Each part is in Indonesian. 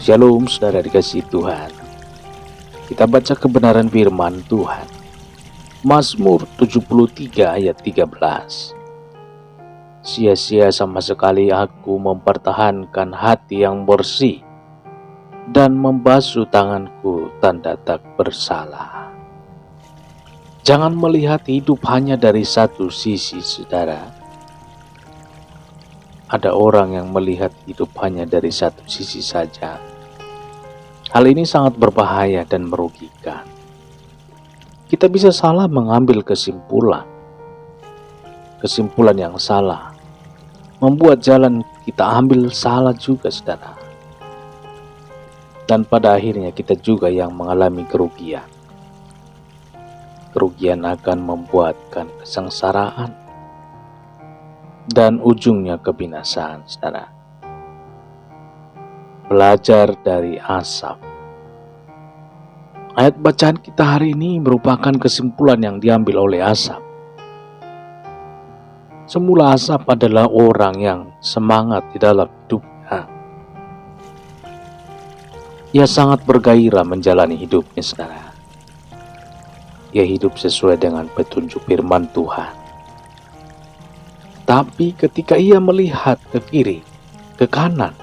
Shalom saudara dikasihi Tuhan. Kita baca kebenaran firman Tuhan. Mazmur 73 ayat 13. Sia-sia sama sekali aku mempertahankan hati yang bersih dan membasuh tanganku tanda tak bersalah. Jangan melihat hidup hanya dari satu sisi, saudara. Ada orang yang melihat hidup hanya dari satu sisi saja. Hal ini sangat berbahaya dan merugikan. Kita bisa salah mengambil kesimpulan yang salah, membuat jalan kita ambil salah juga, saudara. Dan pada akhirnya kita juga yang mengalami kerugian. Kerugian akan membuatkan kesengsaraan dan ujungnya kebinasaan, saudara. Belajar dari Asaf. Ayat bacaan kita hari ini merupakan kesimpulan yang diambil oleh Asaf. Semula Asaf adalah orang yang semangat di dalam hidupnya. Ia sangat bergairah menjalani hidupnya, saudara. Ia hidup sesuai dengan petunjuk firman Tuhan. Tapi ketika ia melihat ke kiri, ke kanan,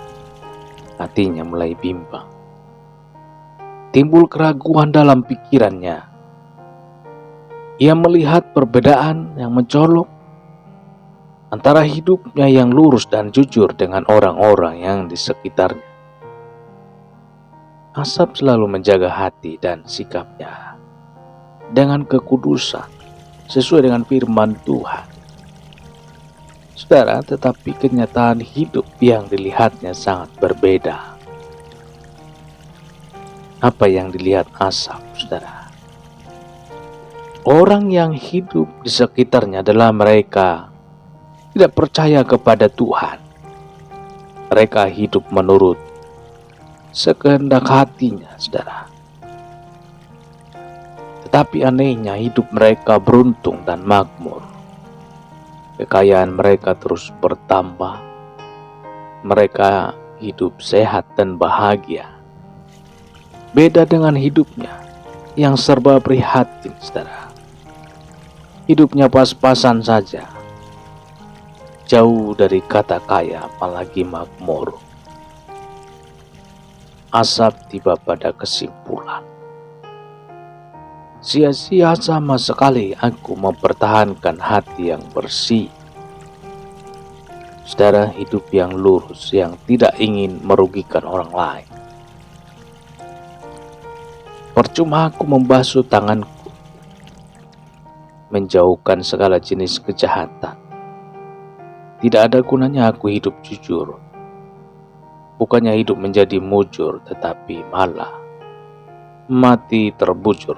hatinya mulai bimbang. Timbul keraguan dalam pikirannya. Ia melihat perbedaan yang mencolok antara hidupnya yang lurus dan jujur dengan orang-orang yang di sekitarnya. Asaf selalu menjaga hati dan sikapnya dengan kekudusan sesuai dengan firman Tuhan. Saudara, tetapi kenyataan hidup yang dilihatnya sangat berbeda. Apa yang dilihat Asaf, saudara? Orang yang hidup di sekitarnya adalah mereka tidak percaya kepada Tuhan. Mereka hidup menurut sekehendak hatinya, saudara. Tetapi anehnya hidup mereka beruntung dan makmur. Kekayaan mereka terus bertambah. Mereka hidup sehat dan bahagia. Beda dengan hidupnya yang serba prihatin, saudara. Hidupnya pas-pasan saja. Jauh dari kata kaya, apalagi makmur. Asaf tiba pada kesimpulan. Sia-sia sama sekali aku mempertahankan hati yang bersih. Saudara, hidup yang lurus yang tidak ingin merugikan orang lain. Percuma aku membasuh tanganku, menjauhkan segala jenis kejahatan. Tidak ada gunanya aku hidup jujur. Bukannya hidup menjadi mujur, tetapi malah mati terbujur.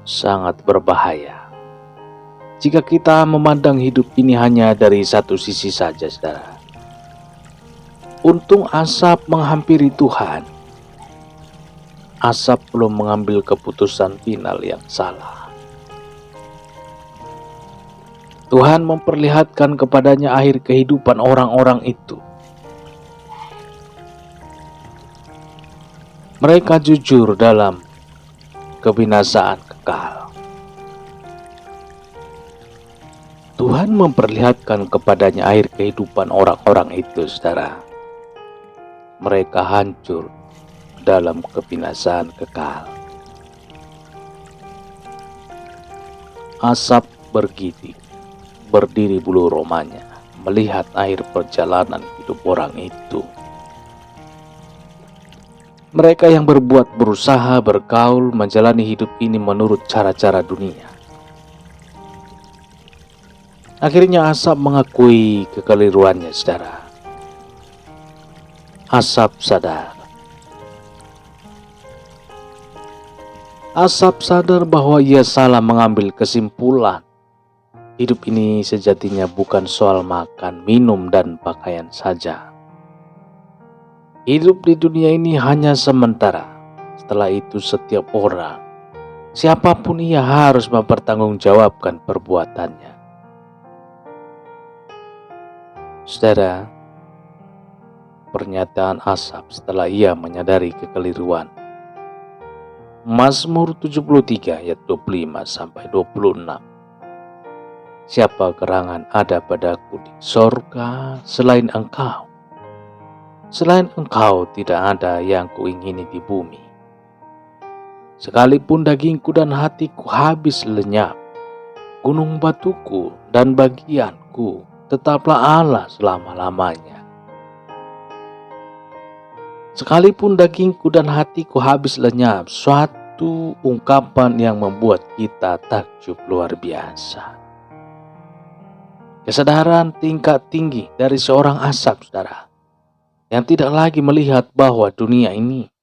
Sangat berbahaya jika kita memandang hidup ini hanya dari satu sisi saja, saudara. Untung Asaf menghampiri Tuhan. Asaf belum mengambil keputusan final yang salah. Tuhan memperlihatkan kepadanya akhir kehidupan orang-orang itu. Mereka jujur dalam kebinasaan kekal. Tuhan memperlihatkan kepadanya akhir kehidupan orang-orang itu, saudara. Mereka hancur dalam kebinasaan kekal. Asaf berdiri bulu romanya melihat akhir perjalanan hidup orang itu. Mereka yang berusaha bergaul menjalani hidup ini menurut cara-cara dunia. Akhirnya Asaf mengakui kekeliruannya, saudara. Asaf sadar. Asaf sadar bahwa ia salah mengambil kesimpulan. Hidup ini sejatinya bukan soal makan, minum, dan pakaian saja. Hidup di dunia ini hanya sementara. Setelah itu setiap orang, siapapun ia harus mempertanggungjawabkan perbuatannya. Saudara, pernyataan Asaf setelah ia menyadari kekeliruan. Mazmur 73 ayat 25-26. Siapa gerangan ada padaku di sorga selain Engkau? Selain Engkau tidak ada yang kuingini di bumi. Sekalipun dagingku dan hatiku habis lenyap, gunung batuku dan bagianku tetaplah Allah selama-lamanya. Sekalipun dagingku dan hatiku habis lenyap, suatu ungkapan yang membuat kita takjub luar biasa. Kesadaran tingkat tinggi dari seorang Asaf, saudara, yang tidak lagi melihat bahwa dunia ini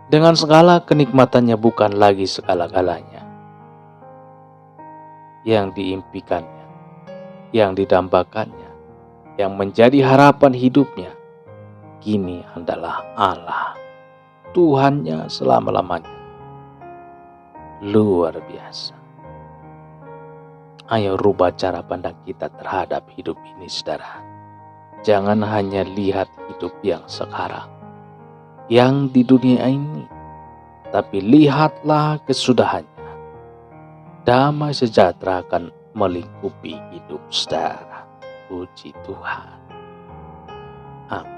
dengan segala kenikmatannya bukan lagi segala-galanya. Yang diimpikannya, yang didambakannya, yang menjadi harapan hidupnya, kini adalah Allah, Tuhannya selama-lamanya. Luar biasa. Ayo rubah cara pandang kita terhadap hidup ini, saudara. Jangan hanya lihat hidup yang sekarang, yang di dunia ini, tapi lihatlah kesudahannya. Damai sejahtera akan melingkupi hidup saudara. Puji Tuhan. Amin.